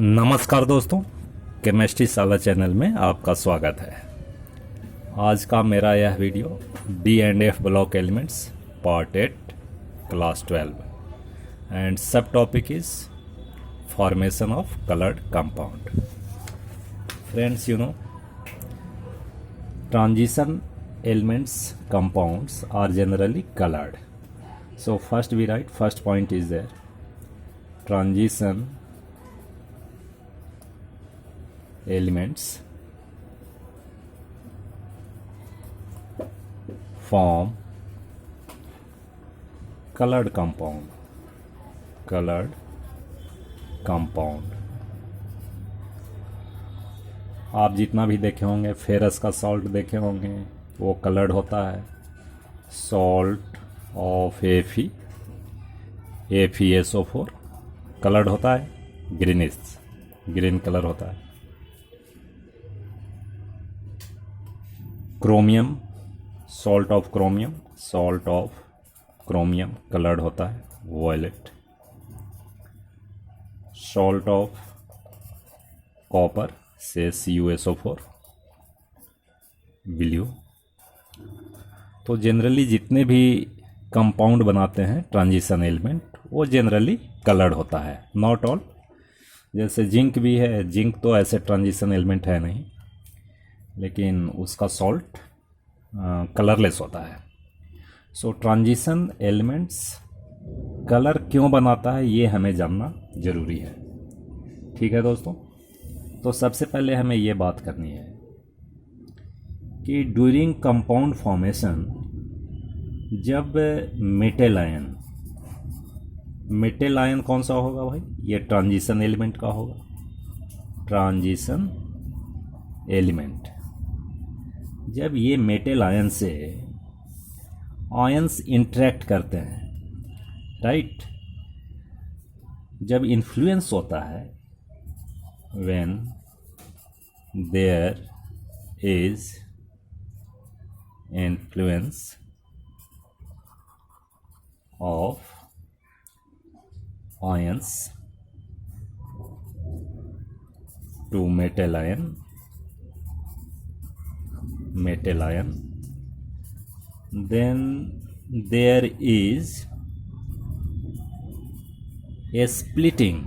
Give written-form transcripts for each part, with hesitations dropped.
नमस्कार दोस्तों, केमिस्ट्री साला चैनल में आपका स्वागत है। आज का मेरा यह video d and f block elements part 8 class 12 and subtopic is formation of coloured compound. Friends, you know, transition elements compounds are generally colored. So first we write, first point is there, transition elements form colored compound। आप जितना भी देखे होंगे, ferrous का salt देखे होंगे, वो coloured होता है। सॉल्ट ऑफ FeSO4 कलर्ड होता है, ग्रीन कलर होता है। Chromium, salt of chromium coloured होता है, वॉयलेट। सॉल्ट ऑफ कॉपर से CuSO4 ब्लू। तो जनरली जितने भी कंपाउंड बनाते हैं ट्रांजिशन एलिमेंट, वो जनरली कलर्ड होता है, नॉट ऑल। जैसे जिंक भी है, जिंक तो ऐसे ट्रांजिशन एलिमेंट है नहीं, लेकिन उसका सॉल्ट कलरलेस होता है। सो ट्रांजिशन एलिमेंट्स कलर क्यों बनाता है, ये हमें जानना ज़रूरी है। ठीक है दोस्तों, तो सबसे पहले हमें ये बात करनी है कि ड्यूरिंग कंपाउंड फॉर्मेशन, जब मेटल आयन कौन सा होगा भाई, ये ट्रांजिशन एलिमेंट का होगा। ट्रांजिशन एलिमेंट जब ये मेटल आयन से आयंस इंटरेक्ट करते हैं, राइट, जब इन्फ्लुएंस होता है, when there is influence of ions to metal ion, then there is a splitting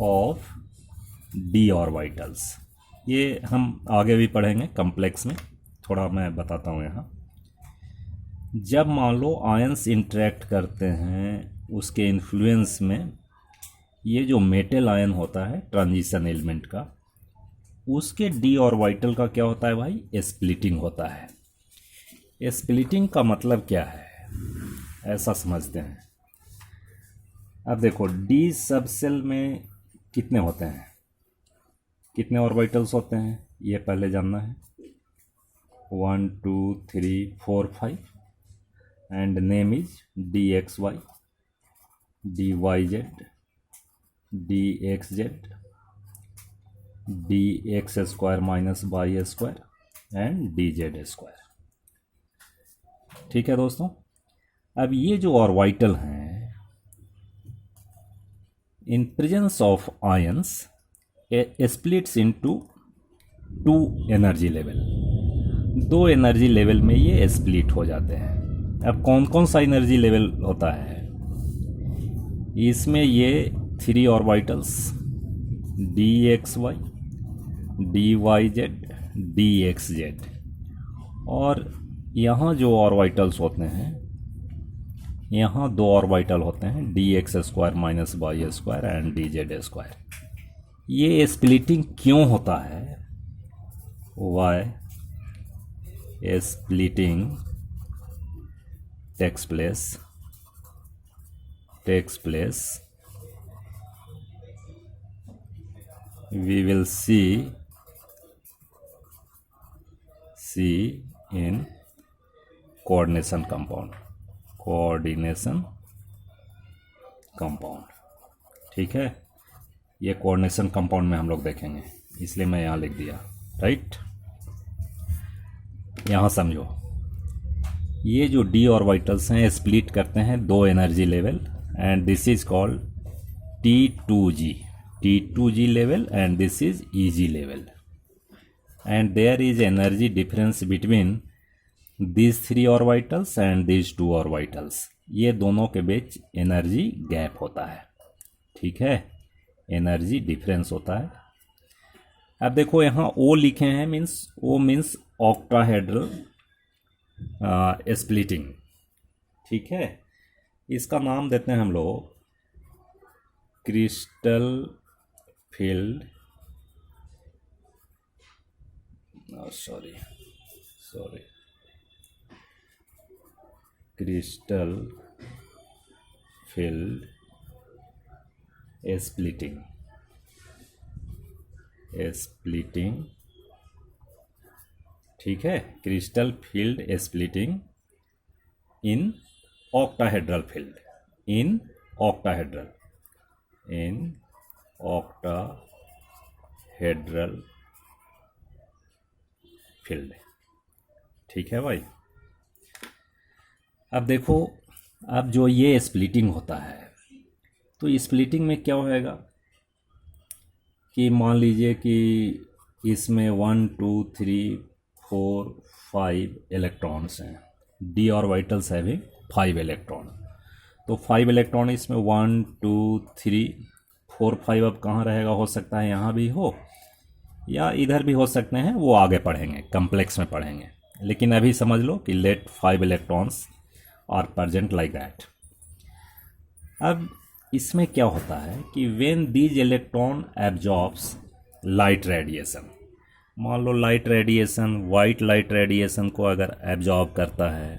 of d orbitals. ये हम आगे भी पढ़ेंगे कॉम्प्लेक्स में, थोड़ा मैं बताता हूँ यहाँ। जब मान लो आयंस इंटरेक्ट करते हैं, उसके इन्फ्लुएंस में ये जो मेटल आयन होता है ट्रांजिशन एलिमेंट का, उसके d ऑर्बिटल का क्या होता है भाई, स्प्लिटिंग होता है। स्प्लिटिंग का मतलब क्या है, ऐसा समझते हैं। अब देखो, डी सब सेल में कितने होते हैं, कितने ऑर्बिटल्स होते हैं, ये पहले जानना है। 1 2 3 4 5 and name is DXY, DYZ, DXZ, DX square minus Y square and DZ square. ठीक है दोस्तों, अब ये जो ऑर्बिटल हैं, in presence of ions splits into 2 energy level. 2 energy level में ये स्प्लिट हो जाते हैं। अब कौन कौन सा एनर्जी लेवल होता है इसमें, ये 3 ऑर्बिटल्स DXY, DYZ, DXZ, और यहाँ जो ऑर्बिटल्स होते हैं, यहाँ 2 ऑर्बिटल होते हैं, DX square minus Y square and DZ square. ये स्प्लिटिंग क्यों होता है, why splitting takes place we will see in coordination compound. ठीक है, ये कोऑर्डिनेशन कंपाउंड में हम लोग देखेंगे, इसलिए मैं यहाँ लिख दिया, राइट। यहाँ समझो, ये जो डी ऑर्बिटल्स हैं स्प्लिट करते हैं 2 energy level and this is called T2G. T2G level, and this is EG level. And there is energy difference between these 3 orbitals and these 2 orbitals. ये दोनों के बीच एनर्जी गैप होता है, ठीक है, एनर्जी डिफरेंस होता है। अब देखो यहाँ O लिखे हैं, means O means octahedral splitting, ठीक है। इसका नाम देते हैं हम लोग crystal field, sorry crystal field splitting ठीक है, crystal field splitting in octahedral field, in octahedral field, ठीक है भाई। अब देखो, अब जो ये स्प्लिटिंग होता है, तो स्प्लिटिंग में क्या होएगा कि मान लीजिए कि इसमें 1 2 3 4 5 इलेक्ट्रॉन्स हैं, डी ऑर्बिटल्स है भी 5 इलेक्ट्रॉन, तो 5 इलेक्ट्रॉन इसमें 1 2 3 4 5, अब कहाँ रहेगा, हो सकता है यहाँ भी हो या इधर भी हो सकते हैं, वो आगे पढ़ेंगे, कम्प्लेक्स में पढ़ेंगे। लेकिन अभी समझ लो कि let 5 electrons are present like that. अब इसमें क्या होता है कि when these electron absorbs light radiation, मान लो light radiation, white light radiation को अगर एब्जॉर्ब करता है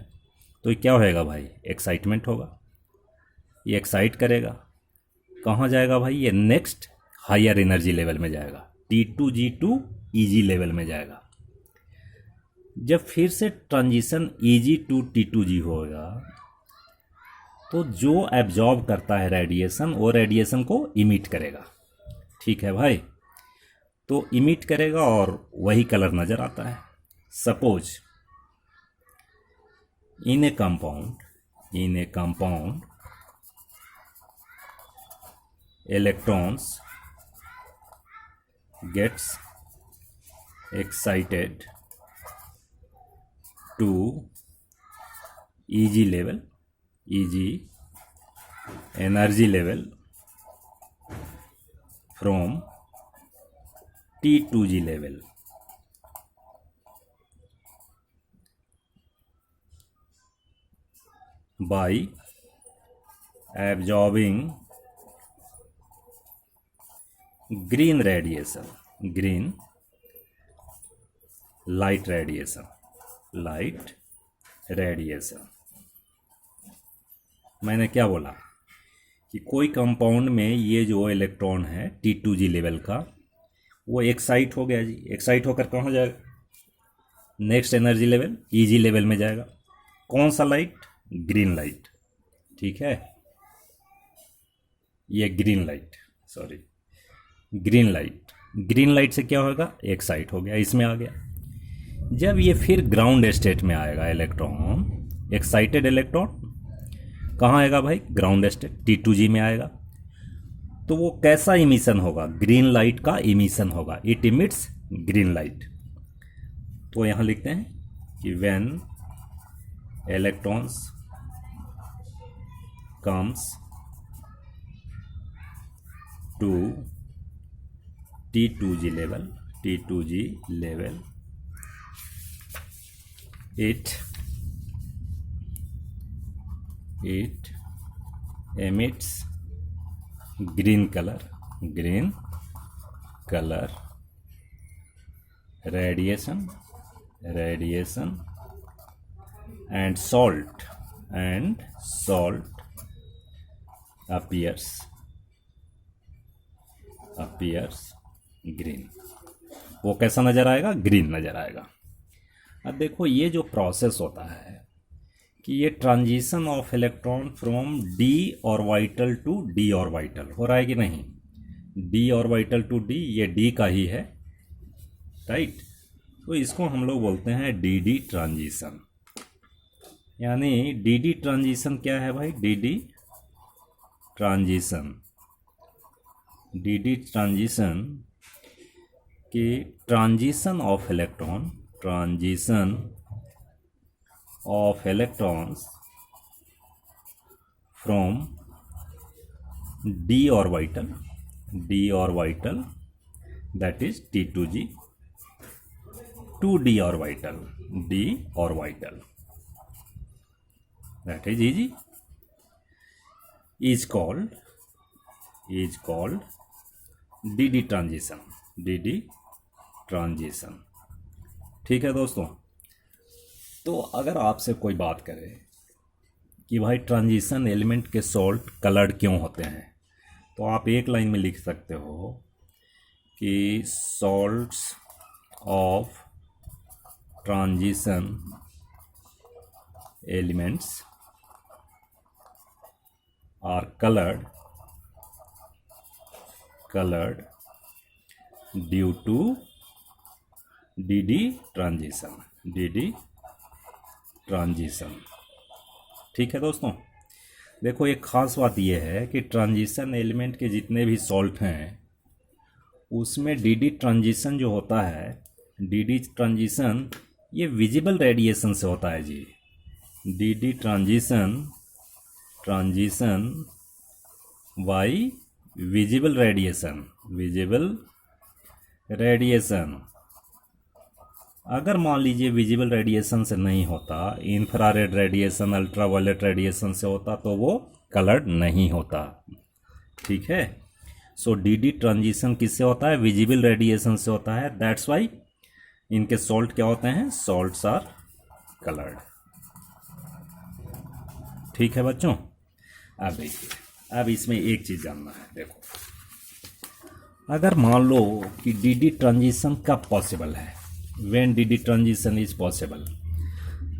तो ये क्या होएगा भाई, एक्साइटमेंट होगा, ये एक्साइट करेगा, कहाँ जाएगा भाई, ये नेक्स्ट हायर एनर्जी लेवल में जाएगा, T2G2 EG लेवल में जाएगा। जब फिर से ट्रांजिशन EG टू T2G होगा तो जो एब्जॉर्ब करता है रेडिएशन, वो रेडिएशन को इमिट करेगा, ठीक है भाई, तो इमिट करेगा और वही कलर नज़र आता है। Suppose in A compound electrons gets excited to EG level, EG energy level from T2G level, by absorbing green radiation, green light radiation, मैंने क्या बोला कि कोई कंपाउंड में ये जो इलेक्ट्रॉन है T2G लेवल का, वो एक्साइट हो गया जी, एक्साइट होकर कहाँ जाएगा, next energy level EG level में जाएगा। कौन सा लाइट, ग्रीन लाइट, ठीक है, ये ग्रीन लाइट से क्या होगा, एक्साइट हो गया, इसमें आ गया। जब ये फिर ग्राउंड स्टेट में आएगा इलेक्ट्रॉन, एक्साइटेड इलेक्ट्रॉन कहाँ आएगा भाई, ग्राउंड स्टेट T2G में आएगा। तो वो कैसा इमिशन होगा, ग्रीन लाइट का इमिशन होगा, इट इमिट्स ग्रीन लाइट। तो यहाँ लिखते हैं कि when electrons comes to T2G level, it emits green color radiation and salt appears green. वो कैसा नज़र आएगा, ग्रीन नज़र आएगा। अब देखो ये जो प्रोसेस होता है कि ये transition of electron from d orbital to d orbital हो रहा है कि नहीं, d ऑर्बिटल टू d, ये d का ही है, राइट। तो इसको हम लोग बोलते हैं dd ट्रांजिशन। यानी dd ट्रांजिशन क्या है भाई, dd ट्रांजिशन, डी ट्रांजिशन कि transition of electrons from d orbital that is T2g to d orbital that is easy is called dd transition। ठीक है दोस्तों। तो अगर आपसे कोई बात करे कि भाई ट्रांजिशन एलिमेंट के सॉल्ट कलर्ड क्यों होते हैं, तो आप एक लाइन में लिख सकते हो कि salts of transition elements are coloured due to D transition. ठीक है दोस्तों। देखो एक ख़ास बात यह है कि ट्रांजिशन एलिमेंट के जितने भी सॉल्ट हैं उसमें डी ट्रांजिशन जो होता है, डी ट्रांजिशन ये विजिबल रेडिएशन से होता है जी। D transition by visible radiation. अगर मान लीजिए विजिबल रेडिएशन से नहीं होता, इंफ्रारेड रेडिएशन, अल्ट्रावायलेट रेडिएशन से होता, तो वो कलर्ड नहीं होता। ठीक है। सो डी ट्रांजिशन किससे होता है? विजिबल रेडिएशन से होता है। दैट्स वाई इनके सॉल्ट क्या होते हैं? Salts are coloured. ठीक है बच्चों। अब देखिए, अब इसमें एक चीज़ जानना है। देखो अगर मान लो कि डी ट्रांजिशन कब पॉसिबल है, when D transition is possible.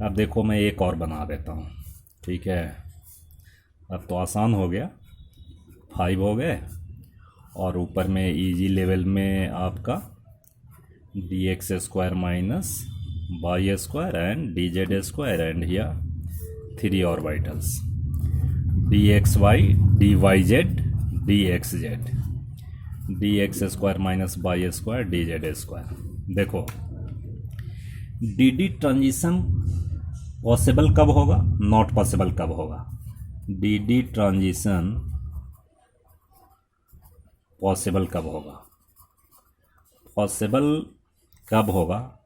अब देखो मैं एक और बना देता हूँ। ठीक है। अब तो आसान हो गया, 5 हो गए और ऊपर में इजी लेवल में आपका dx² minus y² and dz² and here 3 orbitals dxy dyz dxz dx² minus y² dz²। देखो डी ट्रांजिशन पॉसिबल कब होगा, नॉट पॉसिबल कब होगा? डी ट्रांजिशन पॉसिबल कब होगा? पॉसिबल कब होगा?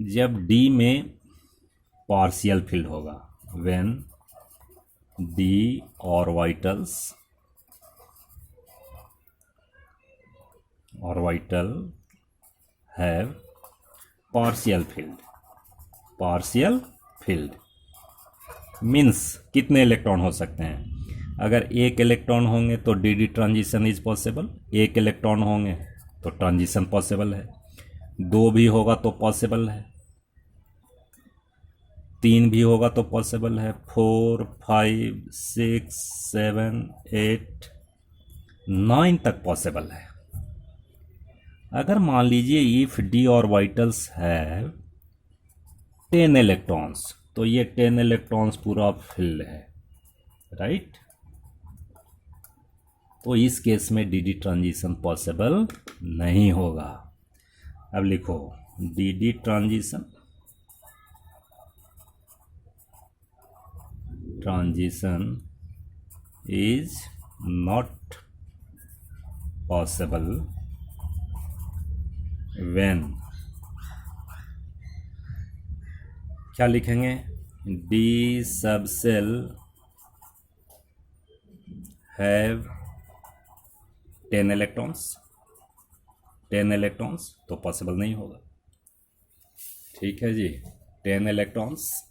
जब डी में पार्शियल फील्ड होगा, when D orbital have partial field means कितने इलेक्ट्रॉन हो सकते हैं? अगर एक इलेक्ट्रॉन होंगे तो डी ट्रांजिशन इज पॉसिबल, एक इलेक्ट्रॉन होंगे तो ट्रांजिशन पॉसिबल है, 2 भी होगा तो पॉसिबल है, 3 भी होगा तो पॉसिबल है, 4 5 6 7 8 9 तक पॉसिबल है। अगर मान लीजिए if D orbitals have 10 electrons, तो ये 10 इलेक्ट्रॉन्स पूरा फिल्ड है, राइट। तो इस केस में डी ट्रांजिशन पॉसिबल नहीं होगा। अब लिखो D transition is not possible when, क्या लिखेंगे? डी सब सेल हैव 10 इलेक्ट्रॉन्स, तो पॉसिबल नहीं होगा। ठीक है जी, 10 इलेक्ट्रॉन्स।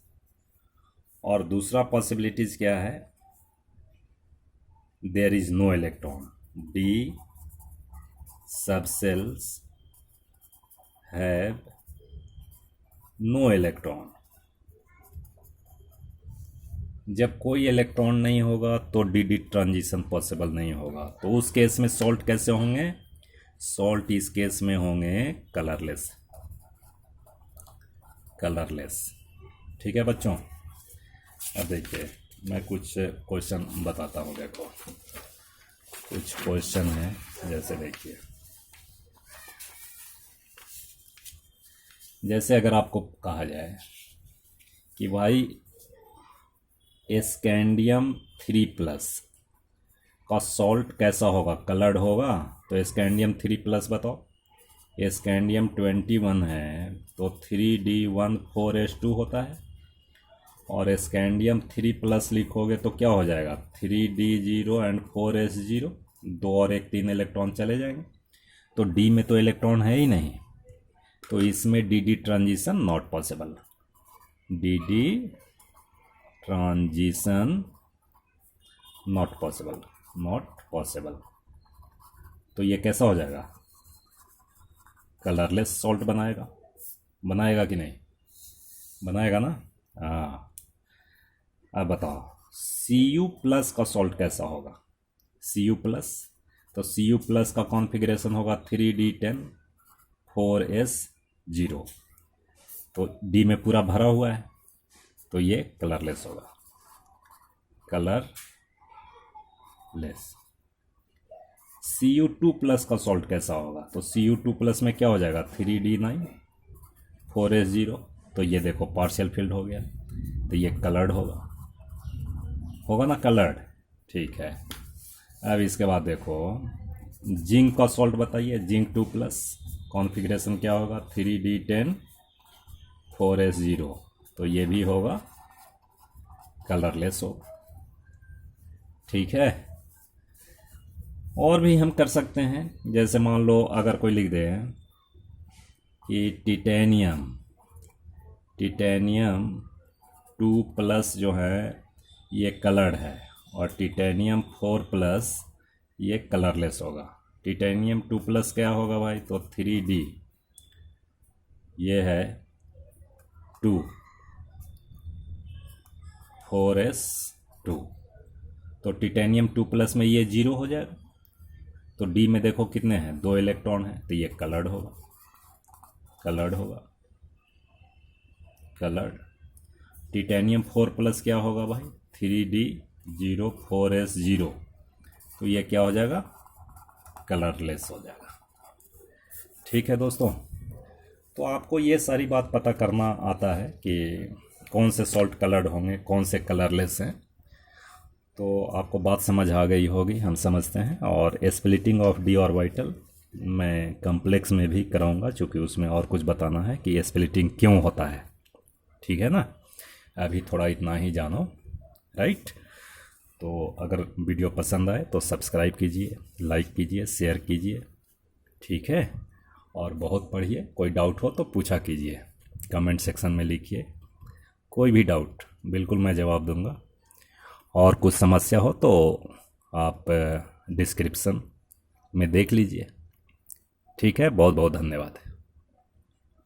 और दूसरा पॉसिबिलिटीज क्या है? There is no electron, D subshells have no electron. जब कोई इलेक्ट्रॉन नहीं होगा तो डी ट्रांजिशन पॉसिबल नहीं होगा। तो उस केस में सॉल्ट कैसे होंगे? सॉल्ट इस केस में होंगे कलरलेस। ठीक है बच्चों। अब देखिए मैं कुछ क्वेश्चन बताता हूँ। देखो कुछ क्वेश्चन है, जैसे देखिए, जैसे अगर आपको कहा जाए कि भाई स्कैंडियम 3+ का सॉल्ट कैसा होगा, कलर्ड होगा, तो स्कैंडियम 3+ बताओ। स्कैंडियम 21 है तो 3D14H2 होता है, और स्कैंडियम 3+ लिखोगे तो क्या हो जाएगा, 3D0 एंड 4S0, 2 और 1 3 इलेक्ट्रॉन चले जाएंगे। तो डी में तो इलेक्ट्रॉन है ही नहीं, तो इसमें D transition not possible. D transition not possible, not possible. तो ये कैसा हो जाएगा, कलरलेस सॉल्ट बनाएगा। बनाएगा कि नहीं, बनाएगा ना। हाँ, अब बताओ Cu+ का सॉल्ट कैसा होगा, Cu+, तो Cu+ का कॉन्फ़िगरेशन होगा 3D10 4S0, तो डी में पूरा भरा हुआ है, तो ये कलरलेस होगा, कलरलेस। Cu2+ का सॉल्ट कैसा होगा, तो Cu2+ में क्या हो जाएगा, 3D9 4S0, तो ये देखो पार्शियल फिल्ड हो गया, तो ये कलर्ड होगा, होगा ना, कलर्ड। ठीक है, अब इसके बाद देखो जिंक का सॉल्ट बताइए, जिंक 2+, कॉन्फ़िगरेशन क्या होगा, 3D10 4S0, तो ये भी होगा, कलरलेस होगा। ठीक है, और भी हम कर सकते हैं, जैसे मान लो अगर कोई लिख दे कि टिटेनियम 2+ जो है ये कलर्ड है, और टिटेनियम 4+ ये कलरलेस होगा। टिटेनियम 2+ क्या होगा भाई, तो 3D, ये है 2 4S2, तो टिटेनियम 2+ में ये 0 हो जाएगा, तो डी में देखो कितने हैं, 2 इलेक्ट्रॉन हैं, तो ये कलर्ड होगा, कलर्ड होगा, कलर्ड। टिटेनियम 4+ क्या होगा भाई, 3D0 4S0, तो ये क्या हो जाएगा, कलरलेस हो जाएगा। ठीक है दोस्तों, तो आपको ये सारी बात पता करना आता है कि कौन से सॉल्ट कलर्ड होंगे, कौन से कलरलेस हैं, तो आपको बात समझ आ गई होगी, हम समझते हैं। और स्प्लिटिंग ऑफ डी ऑर्बिटल मैं कम्प्लेक्स में भी कराऊंगा, क्योंकि उसमें और कुछ बताना है कि स्प्लिटिंग क्यों होता है। ठीक है ना, अभी थोड़ा इतना ही जानो, राइट। तो अगर वीडियो पसंद आए तो सब्सक्राइब कीजिए, लाइक कीजिए, शेयर कीजिए। ठीक है, और बहुत पढ़िए, कोई डाउट हो तो पूछा कीजिए, कमेंट सेक्शन में लिखिए, कोई भी डाउट बिल्कुल मैं जवाब दूंगा। और कुछ समस्या हो तो आप डिस्क्रिप्शन में देख लीजिए। ठीक है, बहुत बहुत धन्यवाद।